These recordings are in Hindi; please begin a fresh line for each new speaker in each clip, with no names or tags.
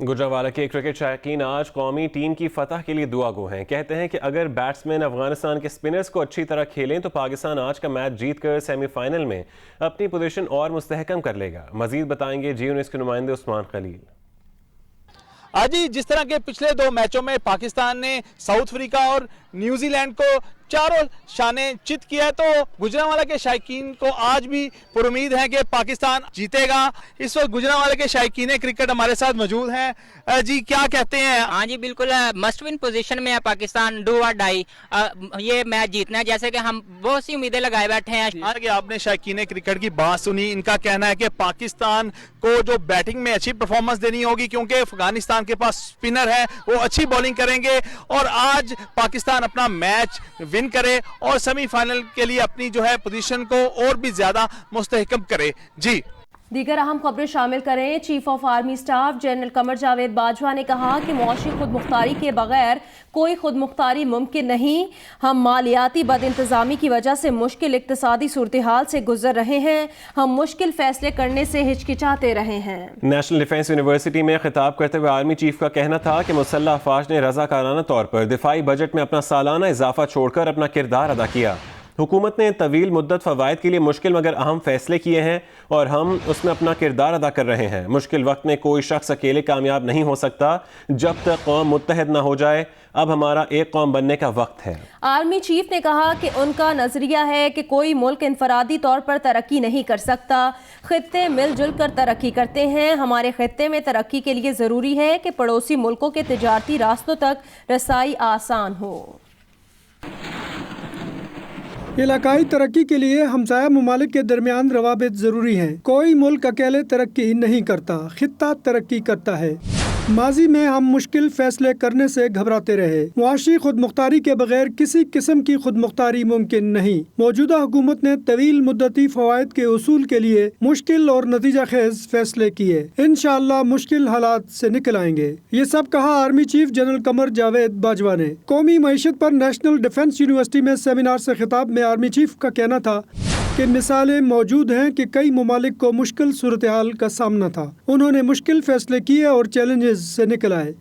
गुजरांवाला के क्रिकेट शौकीन आज कौमी टीम की फतह के लिए दुआ गो हैं। कहते हैं कि अगर बैट्समैन अफगानिस्तान के स्पिनर्स को अच्छी तरह खेलें तो पाकिस्तान आज का मैच जीतकर सेमीफाइनल में अपनी पोजीशन और मुस्तहकम कर लेगा। मजीद बताएंगे जी न्यूज़ के नुमाइंदे उस्मान खलील।
आज ही जिस तरह के पिछले दो मैचों में पाकिस्तान ने साउथ अफ्रीका और न्यूजीलैंड को चारों शाने चित किया है, तो गुजरांवाला के शायकीन को आज भी पुरुमीद है कि पाकिस्तान जीतेगा। इस वक्त गुजरांवाला के शायकीन क्रिकेट हमारे साथ मौजूद हैं। जी क्या कहते हैं?
हाँ जी बिल्कुल, मस्ट विन पोजीशन में है पाकिस्तान, डू और डाई ये मैच जीतना है। जैसे कि हम बहुत सी उम्मीदें लगाए बैठे हैं।
आगे आपने शायकीन क्रिकेट की बात सुनी, इनका कहना है कि पाकिस्तान को जो बैटिंग में अच्छी परफॉर्मेंस देनी होगी क्योंकि अफगानिस्तान के पास स्पिनर है, वो अच्छी बॉलिंग करेंगे और आज पाकिस्तान अपना मैच विन करे और सेमीफाइनल के लिए अपनी जो है पोजीशन को और भी ज्यादा मुस्तहकम करे। जी
दीगर अहम खबरें शामिल करें। Chief of army staff general Qamar Javed Bajwa ने कहा कि मुआशी खुद मुख्तारी के बगैर कोई खुद मुख्तारी मुमकिन नहीं। हम मालियाती बद इंतजामी की वजह से मुश्किल इक्तिसादी सूरत हाल से गुजर रहे हैं। हम मुश्किल फैसले करने से हिचकिचाते रहे हैं।
नेशनल डिफेंस यूनिवर्सिटी में खिताब करते हुए आर्मी चीफ का कहना था कि मुसल्लह अफवाज ने रजाकाराना तौर पर दिफाई बजट में अपना सालाना इजाफा छोड़कर अपना किरदार अदा किया। हुकूमत ने तवील मुद्दत फ़वाइद के लिए मुश्किल मगर अहम फैसले किए हैं और हम उसमें अपना किरदार अदा कर रहे हैं। मुश्किल वक्त में कोई शख्स अकेले कामयाब नहीं हो सकता जब तक कौम मुत्तहद ना हो जाए। अब हमारा एक कौम बनने का वक्त है।
आर्मी चीफ ने कहा कि उनका नजरिया है कि कोई मुल्क इनफरादी तौर पर तरक्की नहीं कर सकता, खित्ते मिलजुल कर तरक्की करते हैं। हमारे खित्ते में तरक्की के लिए ज़रूरी है कि पड़ोसी मुल्कों के तिजारती रास्तों तक रसाई आसान हो।
इलाकाई तरक्की के लिए हमसाया ममालिक के दरमियान रवाबित ज़रूरी हैं। कोई मुल्क अकेले तरक्की नहीं करता, खित्ता तरक्की करता है। माजी में हम मुश्किल फैसले करने से घबराते रहे। मुआशी खुद मुख्तारी के बगैर किसी किस्म की खुद मुख्तारी मुमकिन नहीं। मौजूदा हुकूमत ने तवील मुद्दती फवायद के उसूल के लिए मुश्किल और नतीजा खेज फैसले किए। इंशाअल्लाह मुश्किल हालात से निकल आएंगे। ये सब कहा army chief general Qamar Javed Bajwa ने। कौमी मईशत पर नेशनल डिफेंस यूनिवर्सिटी में सेमिनार से खिताब में आर्मी चीफ का कहना था कि मिसालें मौजूद हैं कि कई ममालिक को मुश्किल सूरत हाल का सामना था। उन्होंने मुश्किल फैसले किए और चैलेंजेस से निकल आए।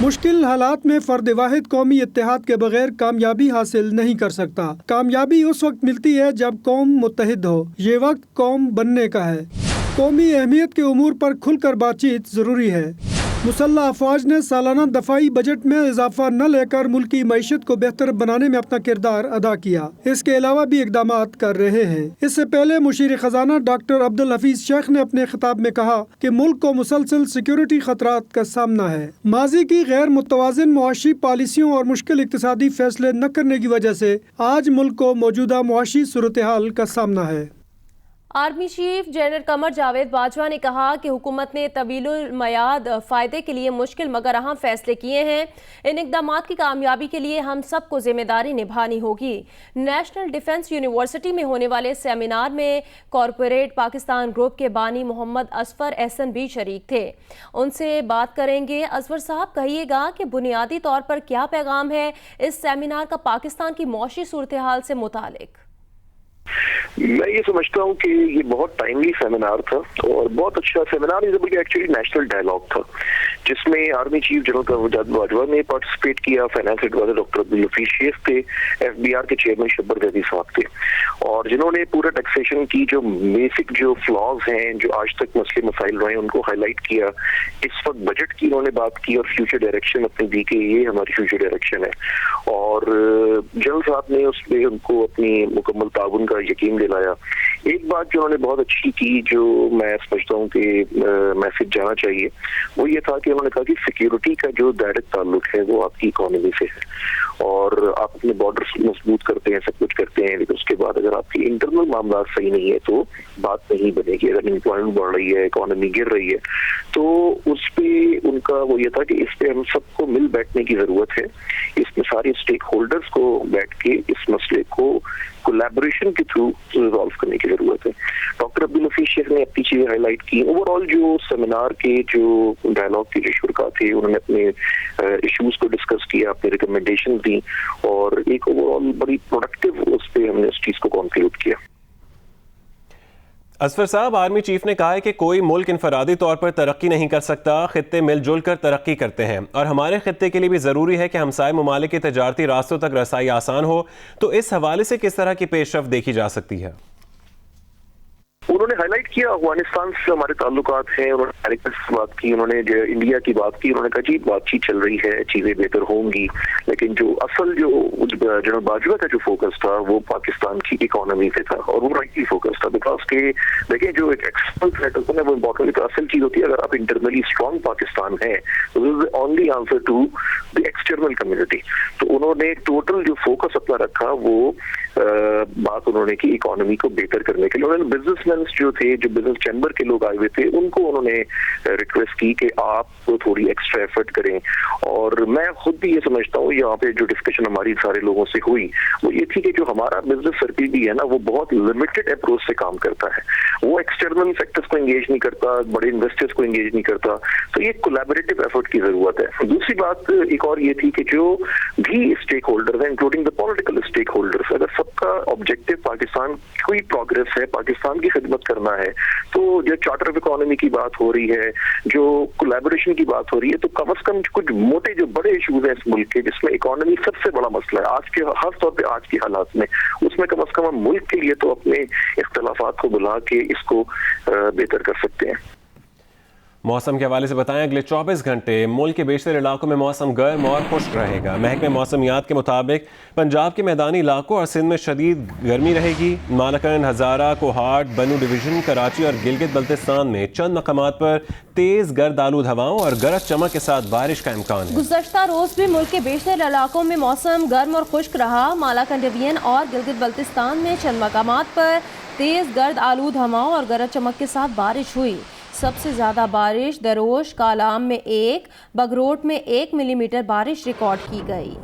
मुश्किल हालात में फर्द वाहिद कौमी इत्तेहाद के बगैर कामयाबी हासिल नहीं कर सकता। कामयाबी उस वक्त मिलती है जब कौम मुत्तहिद हो। ये वक्त कौम बनने का है। कौमी अहमियत के उमूर पर खुलकर बातचीत ज़रूरी है। मुसल्लह अफवाज ने सालाना दफाई बजट में इजाफा न लेकर मुल्की मईशत को बेहतर बनाने में अपना किरदार अदा किया। इसके अलावा भी इकदाम कर रहे हैं। इससे पहले मुशीर खजाना डॉक्टर अब्दुल हफीज शेख ने अपने खिताब में कहा कि मुल्क को मुसलसल सिक्योरिटी खतरात का सामना है। माजी की गैर मुतवाज़िन मुआशी पॉलिसियों और मुश्किल इक्तिसादी फैसले न करने की वजह से आज मुल्क को मौजूदा मुआशी सूरत हाल का सामना है।
Army chief general Qamar Javed Bajwa ने कहा कि हुकूमत ने तवीलुल मयाद फ़ायदे के लिए मुश्किल मगर अहम फैसले किए हैं। इन इक़दाम की कामयाबी के लिए हम सबको जिम्मेदारी निभानी होगी। नेशनल डिफेंस यूनिवर्सिटी में होने वाले सेमिनार में कॉरपोरेट पाकिस्तान ग्रुप के बानी मोहम्मद असफर एहसन भी शरीक थे। उनसे बात करेंगे। असफर साहब, कहिएगा कि बुनियादी तौर पर क्या पैगाम है इस सेमिनार का पाकिस्तान की मौशी सूरत हाल से मुतालिक?
मैं ये समझता हूँ कि ये बहुत टाइमली सेमिनार था और बहुत अच्छा सेमिनार एक्चुअली नेशनल डायलॉग था जिसमें army chief general Qamar Javed Bajwa ने पार्टिसिपेट किया, finance adviser doctor Abdul Hafeez Shaikh थे, एफबीआर के चेयरमैन शब्बर जैदी साहब थे और जिन्होंने पूरा टैक्सेशन की जो बेसिक जो फ्लॉज हैं, जो आज तक मसले मसाइल रहे हैं, उनको हाईलाइट किया। इस वक्त बजट की उन्होंने बात की और फ्यूचर डायरेक्शन अपनी दी कि ये हमारी फ्यूचर डायरेक्शन है और जनरल साहब ने उसमें उनको अपनी मुकम्मल ताउन का यकीन दिलाया। एक बात जो उन्होंने बहुत अच्छी की, जो मैं समझता हूँ कि मैसेज जाना चाहिए, वो ये था कि उन्होंने कहा कि सिक्योरिटी का जो डायरेक्ट ताल्लुक है वो आपकी इकोनॉमी से है और आप अपने बॉर्डर्स मजबूत करते हैं, सब कुछ करते हैं, लेकिन उसके बाद अगर आपकी इंटरनल मामला सही नहीं है तो बात नहीं बनेगी। अगर एम्प्लॉयमेंट बढ़ रही है, इकोनॉमी गिर रही है, तो उस पे उनका वो ये था कि इस पे हम सबको मिल बैठने की जरूरत है। इसमें सारे स्टेक होल्डर्स को बैठ के इस मसले को कोलैबोरेशन के थ्रू रिजॉल्व करने की जरूरत है। डॉक्टर अब्दुल हफीज शेख ने अपनी चीजें हाईलाइट की। ओवरऑल जो सेमिनार के जो डायलॉग के जो शुरा थे, उन्होंने अपने इश्यूज को डिस्कस किया, अपनी रिकमेंडेशन दी और एक ओवरऑल बड़ी प्रोडक्टिव उस पर हमने उस चीज को कंक्लूड किया।
असफर साहब, आर्मी चीफ ने कहा है कि कोई मुल्क इनफरादी तौर पर तरक्की नहीं कर सकता, खित्ते मिलजुल कर तरक्की करते हैं और हमारे खित्ते के लिए भी ज़रूरी है कि हमसाय ममालिक के तजारती रास्तों तक रसाई आसान हो। तो इस हवाले से किस तरह की पेशरफ्त देखी जा सकती है?
उन्होंने हाईलाइट किया अफगानिस्तान से हमारे ताल्लुकात हैं, उन्होंने अमेरिका से बात की, उन्होंने जो इंडिया की बात की, उन्होंने कहा जी बातचीत चल रही है, चीजें बेहतर होंगी, लेकिन जो असल जो जनरल बाजवा का जो फोकस था वो पाकिस्तान की इकोनॉमी पे था और वो राइटली फोकस था। बिकॉज के देखिए जो एक एक्सटर्नल थ्रेट होता है वो इम्पोर्टेंट तो असल चीज होती है, अगर आप इंटरनली स्ट्रॉन्ग पाकिस्तान है तो this is the only answer to the external community. तो उन्होंने टोटल जो फोकस अपना रखा वो बात उन्होंने की इकोनॉमी को बेहतर करने के लिए। उन्होंने बिजनेसमैन जो थे, जो बिजनेस चैम्बर के लोग आए हुए थे, उनको उन्होंने रिक्वेस्ट की कि आप थोड़ी एक्स्ट्रा एफर्ट करें। और मैं खुद भी ये समझता हूँ, यहाँ पे जो डिस्कशन हमारी सारे लोगों से हुई वो ये थी कि जो हमारा बिजनेस सर्किल भी है ना वो बहुत लिमिटेड अप्रोच से काम करता है, वो एक्सटर्नल सेक्टर्स को एंगेज नहीं करता, बड़े इन्वेस्टर्स को एंगेज नहीं करता। तो ये कोलैबोरेटिव एफर्ट की जरूरत है। दूसरी बात एक और ये थी कि जो भी स्टेक होल्डर्स हैं including the political stakeholders, अगर सबका ऑब्जेक्टिव पाकिस्तान की प्रोग्रेस है, पाकिस्तान की खिदमत करना है, तो जो चार्टर ऑफ इकोनॉमी की बात हो रही है, जो कोलैबोरेशन की बात हो रही है, तो कम से कम कुछ मोटे जो बड़े इश्यूज हैं इस मुल्क के, जिसमें इकोनॉमी सबसे बड़ा मसला है आज के, खास तौर पे आज के हालात में, उसमें कम से कम हम मुल्क के लिए तो अपने इख्तलाफात को बुला के इसको बेहतर कर सकते हैं।
मौसम के हवाले से बताएं, अगले 24 घंटे मुल्क के बेशतर इलाकों में मौसम गर्म और खुश्क रहेगा। महकमे मौसमियात के मुताबिक पंजाब के मैदानी इलाकों और सिंध में शदीद गर्मी रहेगी। मालाकंड, हज़ारा, कोहाट, बनू डिवीज़न, कराची और गिलगित बल्तिस्तान में चंद मकामात पर तेज़ गर्द आलूद हवाओं और गरज चमक के साथ बारिश का इम्कान है।
गुज़श्ता रोज़ भी मुल्क के बेशतर इलाकों में मौसम गर्म और खुश्क रहा। मालाकंड डिवीजन और गिलगित बल्तिस्तान में चंद मकामात पर तेज़ गर्द आलूद हवाओं और गरज चमक के साथ बारिश हुई। सबसे ज़्यादा बारिश दरोश कालाम में 1, बगरोट में 1 मिलीमीटर बारिश रिकॉर्ड की गई।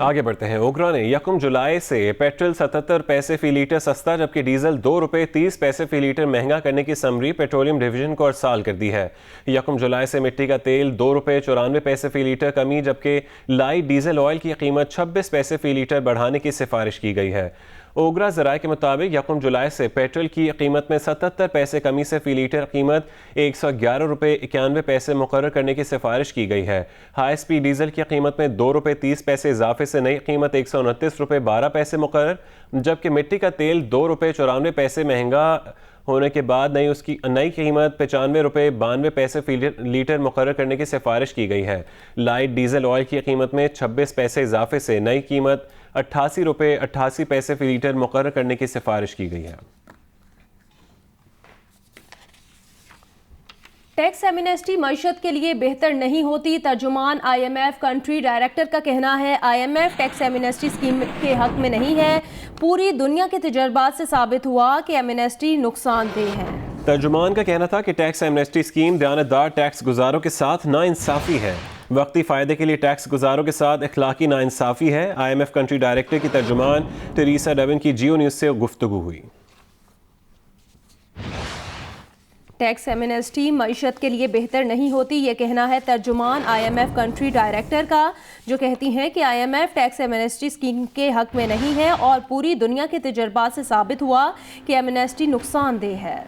आगे बढ़ते हैं। ओगरा ने 1 जुलाई से पेट्रोल 77 पैसे फी लीटर सस्ता जबकि डीजल 2 रुपये 30 पैसे फी लीटर महंगा करने की समरी पेट्रोलियम डिवीजन को अरसाल कर दी है। 1 जुलाई से मिट्टी का तेल 2 रुपये 94 पैसे फी लीटर कमी जबकि लाइट डीजल ऑयल की कीमत 26 पैसे फी लीटर बढ़ाने की सिफारिश की गई है। ओगरा ज़राए के मुताबिक 1 जुलाई से पेट्रोल की कीमत में 77 पैसे कमी से फ़ी लीटर कीमत 111 रुपये 91 पैसे मुकर्रर करने की सिफारिश की गई है। हाई स्पीड डीजल की कीमत में 2 रुपये 30 पैसे इजाफे से नई कीमत 129 रुपये 12 पैसे मुकर्रर, जबकि मिट्टी का तेल 2 रुपये 94 पैसे महंगा होने के बाद उसकी नई कीमत 95 रुपये 92 पैसे फी लीटर मुकर्रर करने की सिफारिश की गई है। लाइट डीजल ऑयल की कीमत में 26 पैसे इजाफे से नई कीमत 88 रुपये 88 पैसे फी लीटर मुकर्रर करने की सिफारिश की गई है।
टैक्स एमनेस्टी मईशत के लिए बेहतर नहीं होती, तर्जुमान IMF कंट्री डायरेक्टर का कहना है। IMF टैक्स एमनेस्टी स्कीम के हक में नहीं है। पूरी दुनिया के तजर्बात से साबित हुआ कि एमनेस्टी नुकसानदेह है।
तर्जुमान का कहना था कि टैक्स एमनेस्टी स्कीम दयानतदार टैक्स गुजारों के साथ नाइंसाफ़ी है, वक्ती फ़ायदे के लिए टैक्स गुजारों के साथ इखलाकी नाइंसाफ़ी है। IMF कंट्री डायरेक्टर की तर्जुमान टेरेसा डेवन की जियो न्यूज़ से गुफ्तगू हुई।
टैक्स एमनेस्टी मईशत के लिए बेहतर नहीं होती, ये कहना है तर्जुमान IMF कंट्री डायरेक्टर का, जो कहती हैं कि IMF टैक्स एमनेस्टी स्कीम के हक में नहीं है और पूरी दुनिया के तजर्बात से साबित हुआ कि एमनेस्टी नुकसानदेह है।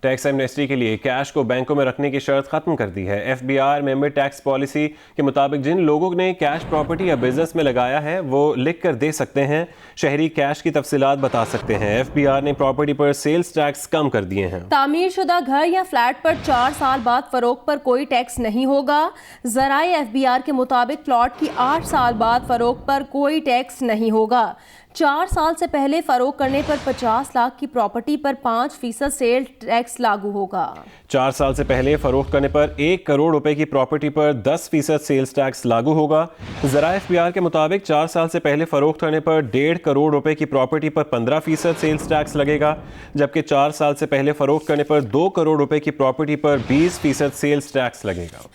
टैक्स एमनेस्टी के लिए कैश को बैंकों में रखने की शर्त खत्म कर दी है। FBR मेंबर टैक्स पॉलिसी के मुताबिक जिन लोगों ने कैश प्रॉपर्टी या बिजनेस में लगाया है वो लिख कर दे सकते हैं, शहरी कैश की तफसीलात बता सकते हैं। FBR ने प्रॉपर्टी पर सेल्स टैक्स कम कर दिए हैं।
तामीर शुदा घर या फ्लैट पर 4 साल बाद फरोख्त पर कोई टैक्स नहीं होगा। ज़राए FBR के मुताबिक प्लॉट की 8 साल बाद फरोख्त पर कोई टैक्स नहीं होगा। 4 साल से पहले फरोख्त करने पर 50 लाख की प्रॉपर्टी पर 5% सेल टैक्स लागू होगा।
4 साल से पहले फरोख्त करने पर 1 करोड़ रुपए की प्रॉपर्टी पर 10% सेल्स टैक्स लागू होगा। ज़राए FBR के मुताबिक 4 साल से पहले फरोख्त करने पर 1.5 करोड़ रुपए की प्रॉपर्टी पर 15% सेल्स टैक्स लगेगा, जबकि 4 साल से पहले फरोख्त करने पर 2 करोड़ रुपए की प्रॉपर्टी पर 20% सेल्स टैक्स लगेगा।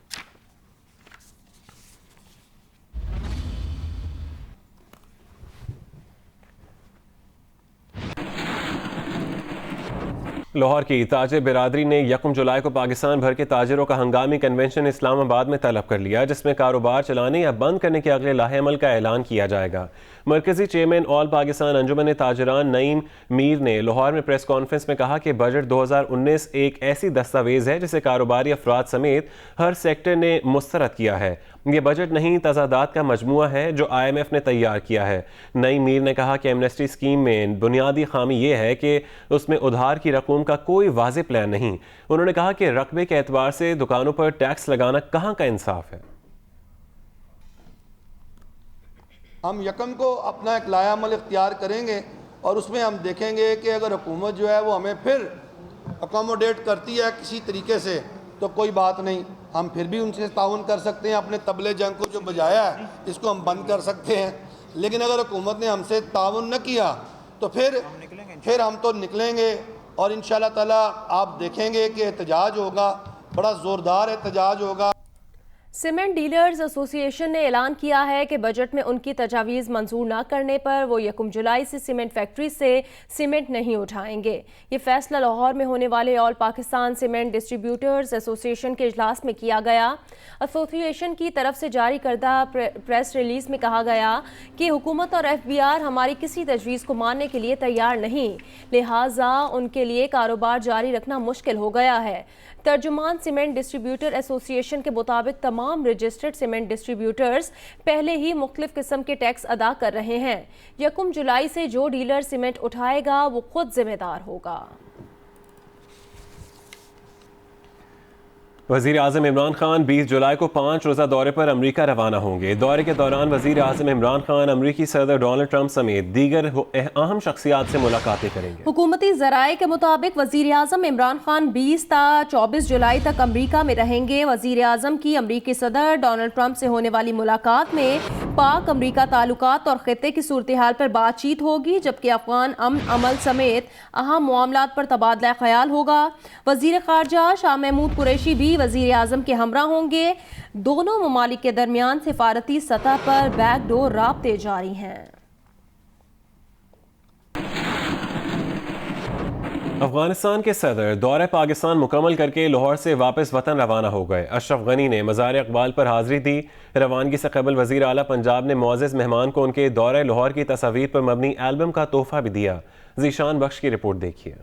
लाहौर की ताजिर बिरादरी ने 1 जुलाई को पाकिस्तान भर के ताजिरों का हंगामी कन्वेंशन इस्लामाबाद में तलब कर लिया, जिसमें कारोबार चलाने या बंद करने के अगले लाहे-अमल का ऐलान किया जाएगा। मरकजी चेयरमैन ऑल पाकिस्तान अंजुमन ताजिरान नईम मीर ने लाहौर में प्रेस कॉन्फ्रेंस में कहा कि बजट 2019 एक ऐसी दस्तावेज है जिसे कारोबारी अफराद समेत हर सेक्टर ने मुस्तरद किया है। ये बजट नहीं, तजादात का मजमुआ है जो IMF ने तैयार किया है। नईम मीर ने कहा कि एमनेस्टी स्कीम में बुनियादी खामी ये है कि उसमें उधार की रकूम का कोई वाज़ेह प्लान नहीं। उन्होंने कहा कि रकबे के एतबार से दुकानों पर टैक्स लगाना कहाँ का इंसाफ है।
हम यकम को अपना एक लायामल इख्तियार करेंगे और उसमें हम देखेंगे कि अगर हुकूमत जो है वो हमें फिर अकोमोडेट करती है किसी तरीके से तो कोई बात नहीं, हम फिर भी उनसे ताउन कर सकते हैं। अपने तबले जंग को जो बजाया है इसको हम बंद कर सकते हैं। लेकिन अगर हुकूमत ने हमसे ताउन न किया तो फिर हम तो निकलेंगे और इंशाअल्लाह ताला आप देखेंगे कि एहतजाज होगा, बड़ा ज़ोरदार एहतजाज होगा।
सीमेंट डीलर्स एसोसिएशन ने ऐलान किया है कि बजट में उनकी तजावीज़ मंजूर न करने पर वो 1 जुलाई से सीमेंट फैक्ट्री से सीमेंट नहीं उठाएंगे। ये फैसला लाहौर में होने वाले all Pakistan cement distributors association के इजलास में किया गया। एसोसिएशन की तरफ से जारी करदा प्रेस रिलीज़ में कहा गया कि हुकूमत और FBR हमारी किसी तजवीज़ को मानने के लिए तैयार नहीं, लिहाजा उनके लिए कारोबार जारी रखना मुश्किल हो गया है। तर्जुमान सीमेंट डिस्ट्रीब्यूटर एसोसिएशन के मुताबिक तमाम रजिस्टर्ड सीमेंट डिस्ट्रीब्यूटर्स पहले ही मुख्तलिफ किस्म के टैक्स अदा कर रहे हैं। 1 जुलाई से जो डीलर सीमेंट उठाएगा वो खुद जिम्मेदार होगा।
वज़ीर आज़म इमरान खान 20 जुलाई को 5 रोज़ा दौरे पर अमरीका रवाना होंगे। दौरे के दौरान वज़ीर आज़म इमरान खान अमरीकी सदर डोनाल्ड ट्रंप समेत दीगर अहम शख्सियात से मुलाकातें करेंगे।
हुकूमती ज़राए के मुताबिक वज़ीर आज़म इमरान खान 20 ता 24 जुलाई तक अमरीका में रहेंगे। वज़ीर आज़म की अमरीकी सदर डोनाल्ड ट्रंप से होने वाली मुलाकात में पाक अमरीका ताल्लुकात और ख़ित्ते की सूरत हाल पर बातचीत होगी, जबकि अफ़गान अमन अमल समेत अहम मामलात पर तबादला ख्याल होगा। वज़ीर ख़ारजा शाह महमूद कुरैशी भी वज़ीर आज़म के हमरा होंगे। दोनों ममालिक के दरमियान सिफारती सतह पर बैकडोर राब्ते जारी हैं।
अफगानिस्तान के सदर दौरे पाकिस्तान मुकम्मल करके लाहौर से वापस वतन रवाना हो गए। अशरफ गनी ने मज़ार इक़बाल पर हाज़िरी दी। रवानगी से कबल वज़ीर आला पंजाब ने मुअज़्ज़ज़ मेहमान को उनके दौरे लाहौर की तस्वीर पर मबनी एल्बम का तोहफा भी दिया। ज़ीशान बख्श की रिपोर्ट देखिए।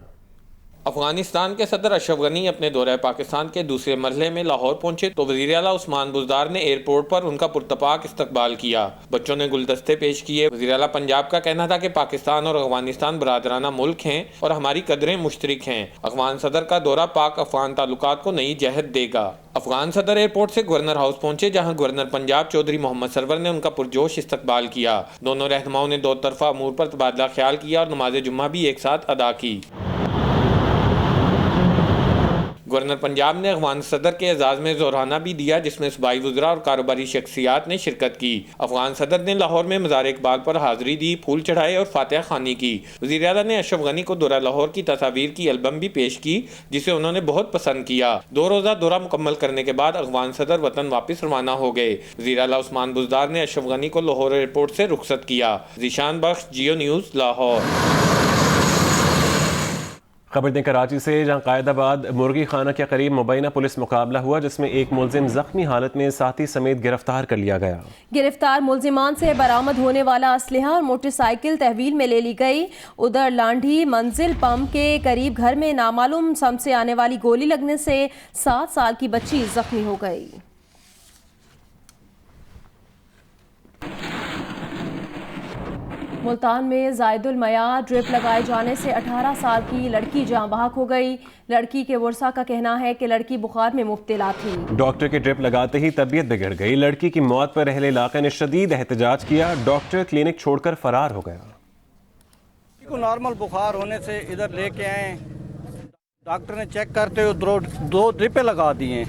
अफगानिस्तान के सदर अशरफ गनी अपने दौरे पाकिस्तान के दूसरे मरहले में लाहौर पहुंचे तो वज़ीर आला उस्मान बुज़दार ने एयरपोर्ट पर उनका पुरतपाक इस्तकबाल किया। बच्चों ने गुलदस्ते पेश किए। वज़ीर आला पंजाब का कहना था कि पाकिस्तान और अफगानिस्तान बरादराना मुल्क हैं और हमारी कदरें मुश्तरिक हैं। अफगान सदर का दौरा पाक अफगान ताल्लुकात को नई जहत देगा। अफगान सदर एयरपोर्ट से गवर्नर हाउस पहुंचे, जहां गवर्नर पंजाब चौधरी मोहम्मद सरवर ने उनका पुरजोश इस्तकबाल किया। दोनों रहनुमाओं ने दो तरफा अमूर पर तबादला ख्याल किया और नमाज जुम्मा भी एक साथ अदा की। गवर्नर पंजाब ने अफगान सदर के एजाज में जोराना भी दिया, जिसमें सूबाई वज़रा और कारोबारी शख्सियात ने शिरकत की। अफगान सदर ने लाहौर में मज़ार इक़बाल पर हाज़िरी दी, फूल चढ़ाए और फातिहा खानी की। वज़ीर आला ने अशरफ गनी को दौरा लाहौर की तस्वीर की एल्बम भी पेश की, जिसे उन्होंने बहुत पसंद किया। 2 रोज़ा दौरा मुकम्मल करने के बाद अफगान सदर वतन वापस रवाना हो गए। वज़ीर आला उस्मान बुज़दार ने अशरफ गनी को लाहौर एयरपोर्ट से रुखसत किया। ज़ीशान बख्श, जियो न्यूज़, लाहौर।
खबर दें कराची से, जहां कायदाबाद मुर्गी खाना के करीब मुबैना पुलिस मुकाबला हुआ, जिसमें एक मुलजिम जख्मी हालत में साथी समेत गिरफ्तार कर लिया गया।
गिरफ्तार मुलजिमान से बरामद होने वाला असलहा और मोटरसाइकिल तहवील में ले ली गई। उधर लांढी मंजिल पंप के करीब घर में नामालूम सम से आने वाली गोली लगने से 7 साल की बच्ची जख्मी हो गई। मुल्तान में जायदुल मयार ड्रिप लगाए जाने से 18 साल की लड़की जाँ बहक हो गई। लड़की के वर्सा का कहना है कि लड़की बुखार में मुब्तला थी।
डॉक्टर के ड्रिप लगाते ही तबीयत बिगड़ गई। लड़की की मौत पर अहले इलाके ने शदीद एहतजाज किया। डॉक्टर क्लिनिक छोड़कर फरार हो गया।
को नॉर्मल बुखार होने से इधर लेके आए, डॉक्टर ने चेक करते हुए 2 ड्रिपें लगा दी हैं।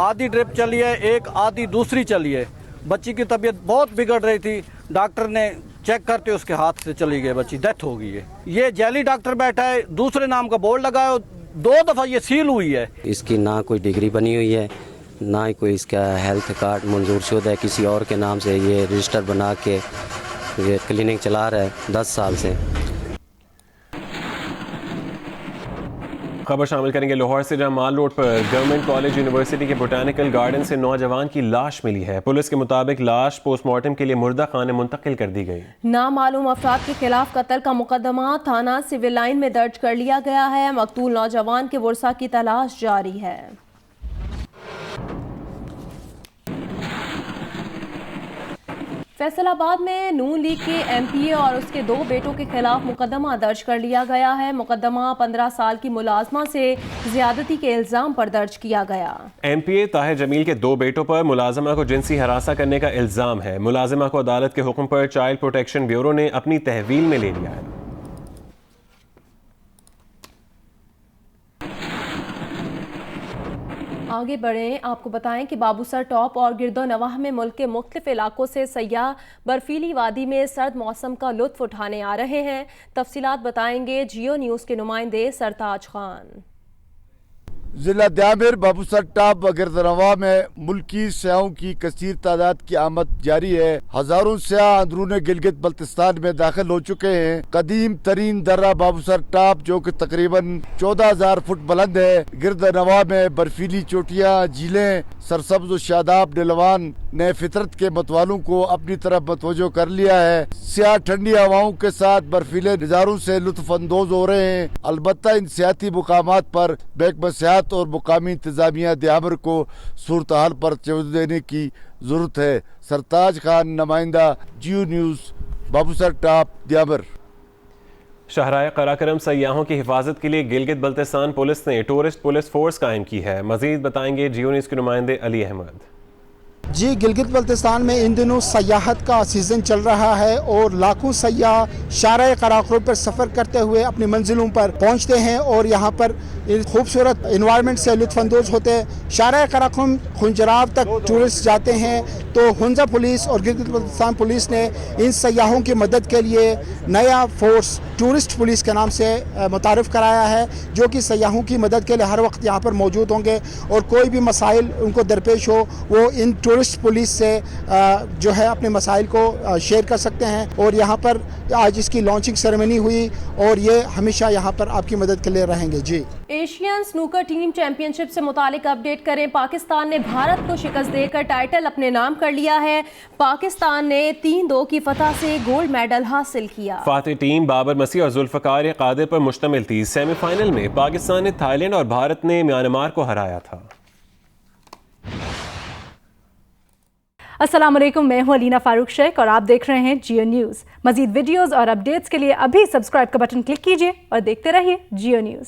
आधी ड्रिप चली है, एक आधी दूसरी चली है। बच्ची की तबीयत बहुत बिगड़ रही थी। डॉक्टर ने चेक करते उसके हाथ से चली गई, बच्ची डेथ हो गई है। ये जैली डॉक्टर बैठा है, दूसरे नाम का बोर्ड लगा है, 2 दफ़ा ये सील हुई है।
इसकी ना कोई डिग्री बनी हुई है, ना ही कोई इसका हेल्थ कार्ड मंजूर शुदा है। किसी और के नाम से ये रजिस्टर बना के ये क्लिनिक चला रहा है 10 साल से।
खबर शामिल करेंगे लाहौर से, जहां माल रोड पर गवर्नमेंट कॉलेज यूनिवर्सिटी के बोटानिकल गार्डन से नौजवान की लाश मिली है। पुलिस के मुताबिक लाश पोस्टमार्टम के लिए मुर्दा खाने मुंतकिल कर दी गई।
नामालूम अफराद के खिलाफ कत्ल का मुकदमा थाना सिविल लाइन में दर्ज कर लिया गया है। मकतूल नौजवान के वर्सा की तलाश जारी है। फैसलाबाद में नून लीग के एमपीए और उसके 2 बेटों के खिलाफ मुकदमा दर्ज कर लिया गया है। मुकदमा 15 साल की मुलाजमा से ज्यादती के इल्जाम पर दर्ज किया गया।
एमपीए ताहिर जमील के 2 बेटों पर मुलाजमा को जिनसी हरासा करने का इल्जाम है। मुलाजमा को अदालत के हुक्म पर चाइल्ड प्रोटेक्शन ब्यूरो ने अपनी तहवील में ले लिया है।
आगे बढ़ें, आपको बताएं कि बाबूसर टॉप और गिरदो नवाह में मुल्क के मुख्तलिफ इलाकों से सयाह बर्फीली वादी में सर्द मौसम का लुत्फ उठाने आ रहे हैं। तफसीलात बताएंगे जियो न्यूज़ के नुमाइंदे सरताज खान।
जिला द्यामिर, बाबूसर टॉप व गिरदनवा में मुल्की सयाहों की कसीर तादाद की आमद जारी है। हजारों सयाह अंदरून गिलगित बल्तिस्तान में दाखिल हो चुके हैं। कदीम तरीन दर्रा बाबूसर टॉप, जो कि तकरीबन 14,000 फुट बुलंद है। गिरदनवा में बर्फीली चोटियाँ, झीलें, सरसब्ज व शादाब नीलवान ने फितरत के मतवालों को अपनी तरफ मतवजो कर लिया है। सियाह ठंडी हवाओं के साथ बर्फीले नज़ारों से लुत्फ अंदोज हो रहे हैं। अलबत्ता इन सियाती मुकामात पर महकमा सियाहत और मुकामी इंतजामिया द्यामिर को सूरत हाल पर तवज्जो देने की जरूरत है। सरताज खान, नुमाइंदा, जियो न्यूज़, बाबूसर टॉप, द्यामिर।
शाहराह कराकरम सयाहों की हिफाजत के लिए गिलगित बल्तिस्तान पुलिस ने टूरिस्ट पुलिस फोर्स कायम की है। मजीद बताएंगे जियो न्यूज़ के नुमाइंदे अली अहमद।
जी, गिलगित बल्तिस्तान में इन दिनों सयाहत का सीज़न चल रहा है और लाखों सयाह शाहराह कराकरम पर सफ़र करते हुए अपनी मंजिलों पर पहुंचते हैं और यहाँ पर खूबसूरत इन्वायरमेंट से लुत्फ़अंदोज़ होते हैं। शाहराह कराकरम खुंजराव तक टूरिस्ट जाते हैं तो हुंजा पुलिस और गिलगित बल्तिस्तान पुलिस ने इन सयाहों की मदद के लिए नया फोर्स टूरिस्ट पुलिस के नाम से मुतारिफ कराया है, जो कि सयाहों की मदद के लिए हर वक्त यहाँ पर मौजूद होंगे और कोई भी मसाइल उनको दरपेश हो वो इन टूरिस्ट पुलिस से जो है अपने मसाइल को शेयर कर सकते हैं। और यहाँ पर आज इसकी लॉन्चिंग सेरेमनी हुई और ये हमेशा यहाँ पर आपकी मदद के लिए रहेंगे। जी,
एशियन स्नूकर टीम चैंपियनशिप से मुतालिक अपडेट करें। पाकिस्तान ने भारत को शिकस्त देकर टाइटल अपने नाम कर लिया है। पाकिस्तान ने 3-2 की फतह से गोल्ड मेडल हासिल किया।
फातिह टीम बाबर मसीह और जुल्फकार कादिर पर मुश्तमिल थी। सेमीफाइनल में पाकिस्तान ने थाईलैंड और भारत ने म्यांमार को हराया था।
अस्सलाम वालेकुम, मैं हूं अलीना फारूक शेख और आप देख रहे हैं जियो न्यूज़। मजीद वीडियोस और अपडेट्स के लिए अभी सब्सक्राइब का बटन क्लिक कीजिए और देखते रहिए जियो न्यूज़।